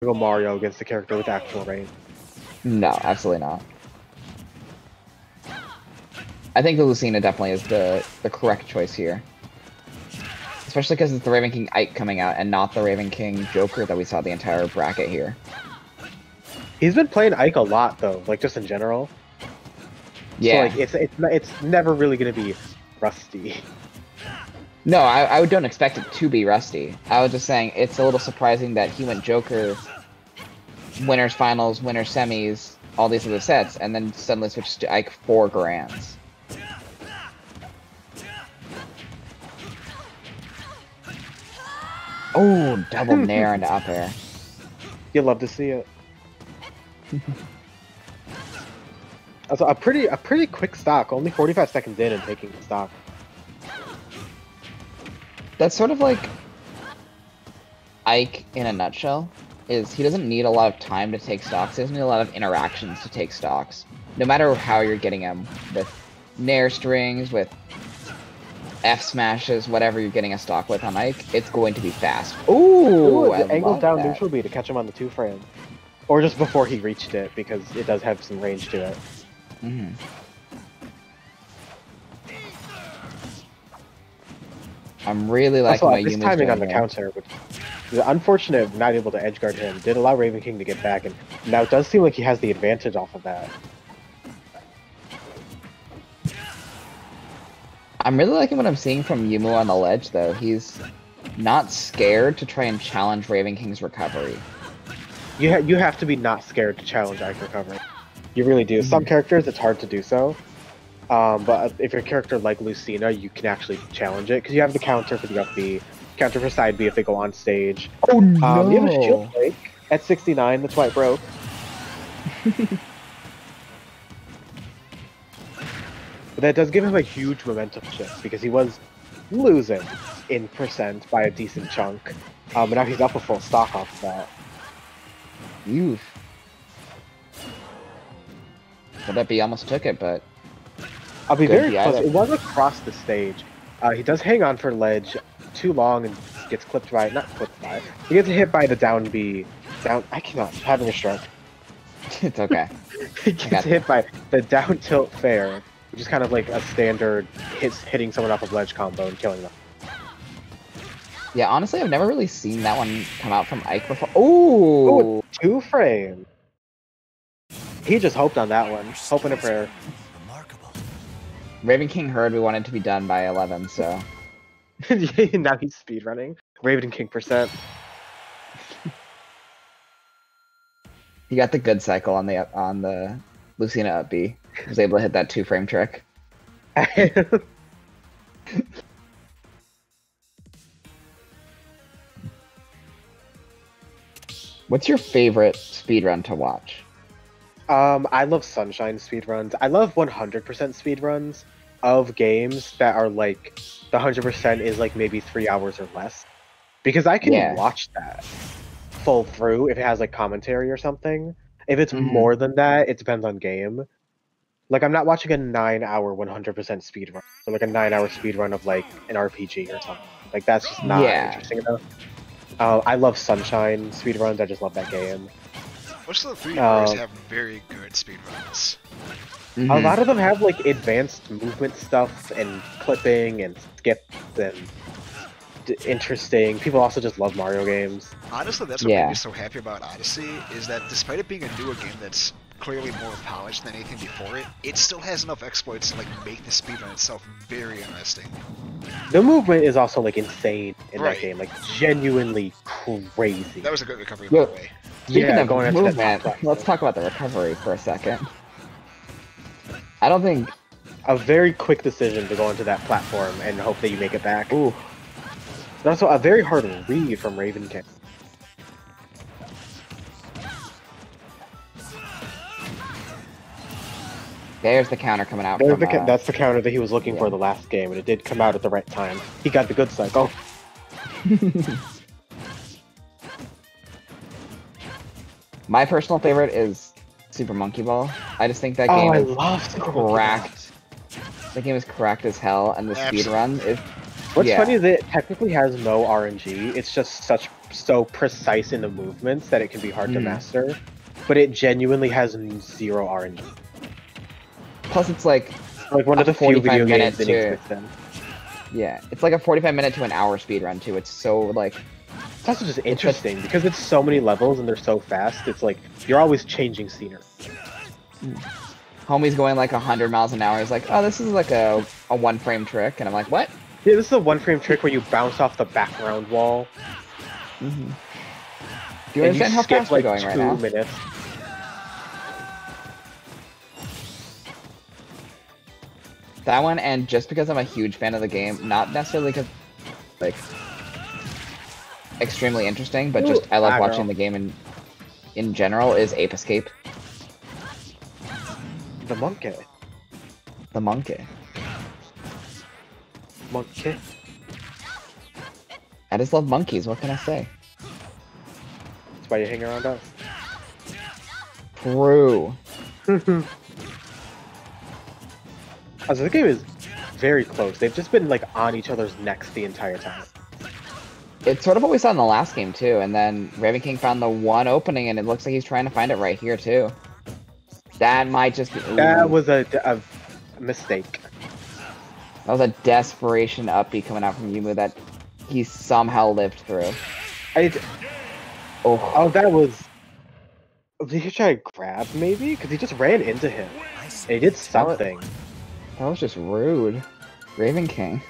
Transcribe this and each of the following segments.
go Mario against a character with actual range. No, absolutely not. I think the Lucina definitely is the correct choice here. Especially because it's the Ravenking Ike coming out and not the Ravenking Joker that we saw the entire bracket here. He's been playing Ike a lot though, like just in general. Yeah. So like it's never really gonna be rusty. No, I don't expect it to be rusty. I was just saying it's a little surprising that he went Joker, winners finals, winners semis, all these other sets, and then suddenly switches to Ike 4 grands. Oh, double nair into up air. You'd love to see it. Also, a pretty quick stock, only 45 seconds in and taking the stock. That's sort of like Ike in a nutshell. Is he doesn't need a lot of time to take stocks. He doesn't need a lot of interactions to take stocks. No matter how you're getting him, with nair strings, with F smashes, whatever you're getting a stock with on Ike, it's going to be fast. Ooh, the angled down neutral B to catch him on the 2 frame. Or just before he reached it, because it does have some range to it. Mm-hmm. I'm really liking my Yummoo's timing on the counter, which is unfortunate not able to edgeguard him, did allow Ravenking to get back, and now it does seem like he has the advantage off of that. I'm really liking what I'm seeing from Yoomoo on the ledge, though. He's not scared to try and challenge Ravenking's recovery. You have to be not scared to challenge Ike recovery. You really do. Some characters, it's hard to do so. But if you're a character like Lucina, you can actually challenge it, because you have the counter for the up B, counter for side B if they go on stage. Oh no! You have a shield break at 69, that's why it broke. But that does give him a huge momentum shift, because he was losing in percent by a decent chunk. And now he's up a full stock off of that. Oof. Well, that B almost took it, but... I'll be very close. It was across the stage. He does hang on for ledge too long and gets clipped by... Not clipped by. He gets hit by the down B. Down... I cannot. I'm having a stroke. It's okay. He gets hit by the down tilt fair, which is kind of like a standard hitting someone off of ledge combo and killing them. Yeah, honestly, I've never really seen that one come out from Ike before. Ooh! 2 frame. He just hoped on that one. Hope and a prayer. Ravenking heard we wanted to be done by 11, so... Now he's speedrunning. Ravenking percent. He got the good cycle on the Lucina up B. He was able to hit that 2-frame trick. What's your favorite speedrun to watch? I love Sunshine speedruns. I love 100% speedruns of games that are like, the 100% is like maybe 3 hours or less. Because I can watch that full through if it has like commentary or something. If it's more than that, it depends on game. Like, I'm not watching a 9-hour 100% speedrun. So like a 9-hour speedrun of like an RPG or something. Like, that's just not interesting enough. I love Sunshine speedruns. I just love that game. Most of the 3Rs have very good speedruns. A lot of them have like advanced movement stuff and clipping and skips and interesting. People also just love Mario games. Honestly, that's what made me so happy about Odyssey, is that despite it being a newer game that's clearly more polished than anything before it, it still has enough exploits to like make the speedrun itself very interesting. The movement is also like insane in that game, like genuinely crazy. That was a good recovery, by the way. Speaking of going movement, let's talk about the recovery for a second. I don't think... A very quick decision to go into that platform and hope that you make it back. Ooh. That's also a very hard read from Ravenking. There's the counter coming out. That's the counter that he was looking for the last game, and it did come out at the right time. He got the good cycle. My personal favorite is Super Monkey Ball. I just think that game is cracked. The game is cracked as hell, and the speedrun is... What's funny is it technically has no RNG, it's just such so precise in the movements that it can be hard to master, but it genuinely has zero RNG. Plus, it's like one of the few video games in existence. Yeah, it's like a 45-minute to an hour speedrun too. It's so like. It's also just interesting because it's so many levels and they're so fast. It's like you're always changing scenery. Homie's going like 100 miles an hour. He's like, oh, this is like a one-frame trick, and I'm like, what? Yeah, this is a one-frame trick where you bounce off the background wall. Do you understand how fast we're going right now? 2 minutes. That one, and just because I'm a huge fan of the game, not necessarily because, like, extremely interesting, but just I love watching the game in general, is Ape Escape. The monkey. The monkey. Monkey. I just love monkeys, what can I say? That's why you hang around us. True. Also, the game is very close. They've just been like on each other's necks the entire time. It's sort of what we saw in the last game too, and then Ravenking found the one opening, and it looks like he's trying to find it right here too. That might just be... That was a mistake. That was a desperation uppie coming out from Yoomoo that he somehow lived through. Oh, that was... Did he try to grab, maybe? Because he just ran into him. And he did something. That was just rude. Ravenking.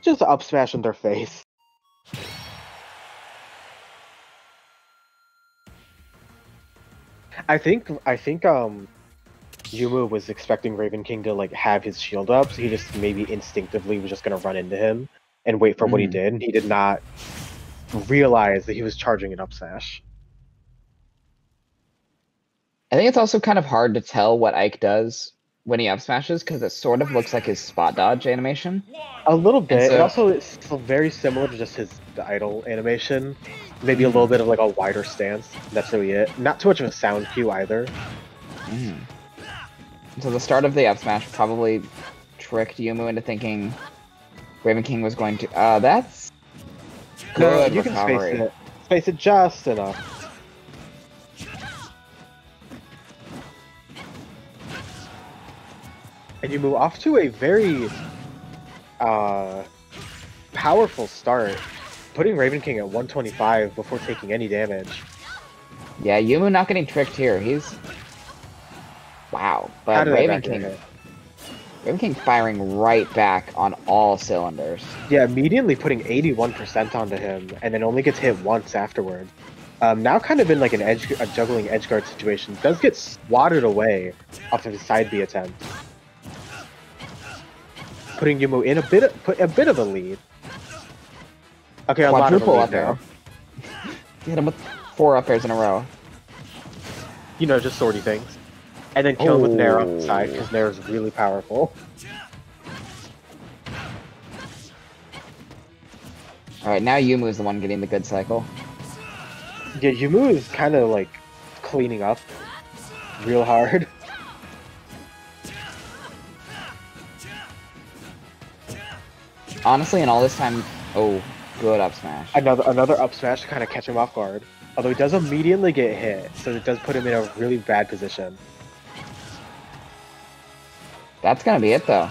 Just up smash in their face. I think Yoomoo was expecting Ravenking to like have his shield up, so he just maybe instinctively was just gonna run into him and wait for what he did. He did not realize that he was charging an up smash. I think it's also kind of hard to tell what Ike does when he up smashes, because it sort of looks like his spot dodge animation. A little bit. It also is very similar to just his idle animation. Maybe a little bit of like a wider stance. That's really it. Not too much of a sound cue either. So the start of the up smash probably tricked Yoomoo into thinking Ravenking was going to... that's good you recovery. Can space it just enough. And you move off to a very powerful start, putting Ravenking at 125 before taking any damage. Yeah, Yoomoo not getting tricked here. He's... Wow. But Ravenking firing right back on all cylinders. Yeah, immediately putting 81% onto him, and then only gets hit once afterward. Now kind of in like a juggling edgeguard situation. Does get swatted away off of his side B attempt. Putting Yoomoo in a bit of a lead. Okay, a lot of a lead now. Hit him with 4 up airs in a row. You know, just sorty things. And then kill him with Nair on the side, because Nair is really powerful. Alright, now Yoomoo is the one getting the good cycle. Yeah, Yoomoo is kind of like cleaning up real hard. Honestly, in all this time, good up smash. Another up smash to kind of catch him off guard. Although he does immediately get hit, so it does put him in a really bad position. That's gonna be it, though.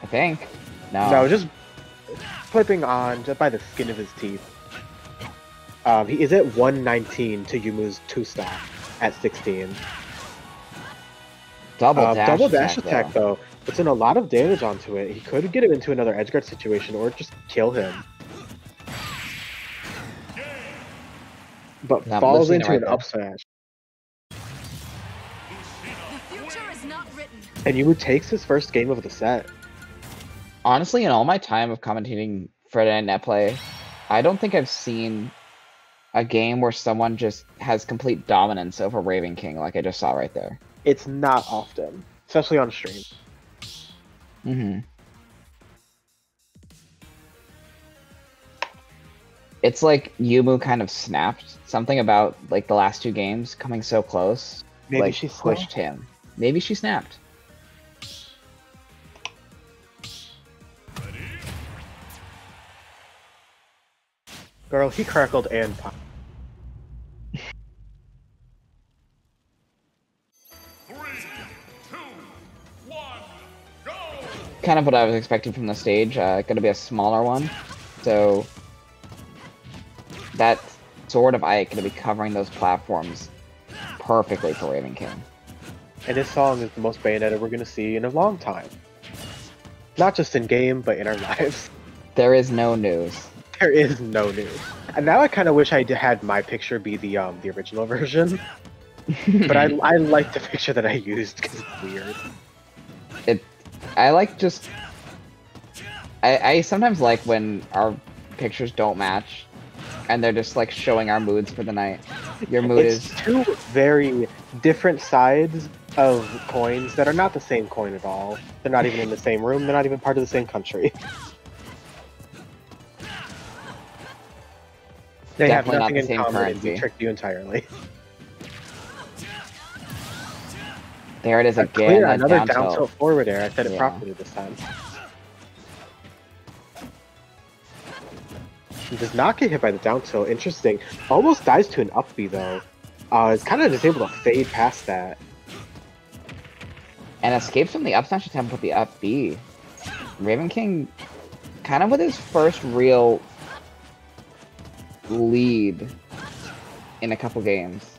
I think. No, just flipping on just by the skin of his teeth. He is at 119 to Yoomoo's 2-stock at 16. Double dash attack though. Puts in a lot of damage onto it. He could get him into another edgeguard situation or just kill him. But falls into an up smash. And Yoomoo takes his first game of the set. Honestly, in all my time of commentating Friday Night Netplay, I don't think I've seen a game where someone just has complete dominance over Ravenking like I just saw right there. It's not often, especially on stream. It's like Yoomoo kind of snapped. Something about like the last 2 games coming so close. Maybe like, she pushed him. Maybe she snapped. Girl, he crackled and popped. Kind of what I was expecting from the stage. Gonna be a smaller one, so that Sword of Ike gonna be covering those platforms perfectly for Ravenking. And this song is the most Bayonetta we're gonna see in a long time. Not just in game, but in our lives. There is no news. There is no news. And now I kind of wish I had my picture be the original version. But I like the picture that I used because it's weird. I like just... I sometimes like when our pictures don't match, and they're just like showing our moods for the night. Your mood It's is... two very different sides of coins that are not the same coin at all. They're not even in the same room, they're not even part of the same country. They Definitely have nothing not the in same common and currency. we tricked you entirely. There it is again. Clear, that another down down tilt. tilt forward air. I said it Yeah. properly this time. He does not get hit by the down tilt. Interesting. Almost dies to an up B though. It's kind of just able to fade past that. And escapes from the up smash attempt with the up B. Ravenking, kind of with his first real lead in a couple games.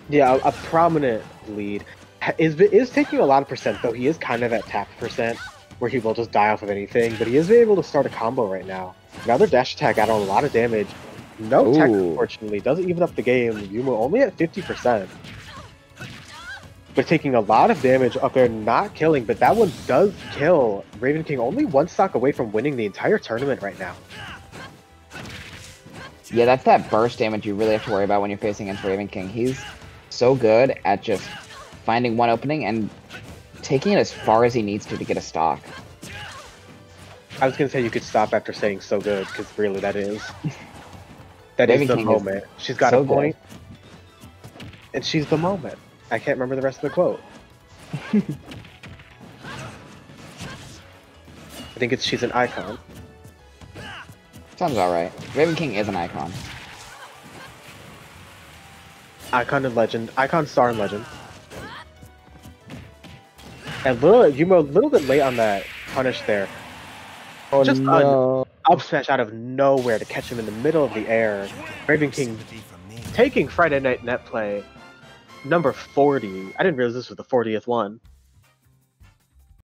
Yeah, a prominent lead. Is taking a lot of percent though. He is kind of at tap percent, where he will just die off of anything, but he is able to start a combo right now. Another dash attack out on a lot of damage. No tech, unfortunately. Doesn't even up the game. Yoomoo only at 50%. But taking a lot of damage up there, not killing, but that one does kill. Ravenking only one stock away from winning the entire tournament right now. Yeah, that's that burst damage you really have to worry about when you're facing against Ravenking. He's so good at just finding one opening and taking it as far as he needs to get a stock. I was gonna say you could stop after saying so good, because really that is. That is the moment. She's got a point, and she's the moment. I can't remember the rest of the quote. I think it's she's an icon. Sounds alright. Ravenking is an icon. Icon and legend. Icon, star, and legend. And Yoomoo a little bit late on that punish there. Oh, just no. an up smash out of nowhere to catch him in the middle of the air. Ravenking taking Friday Night Netplay number 40. I didn't realize this was the 40th one.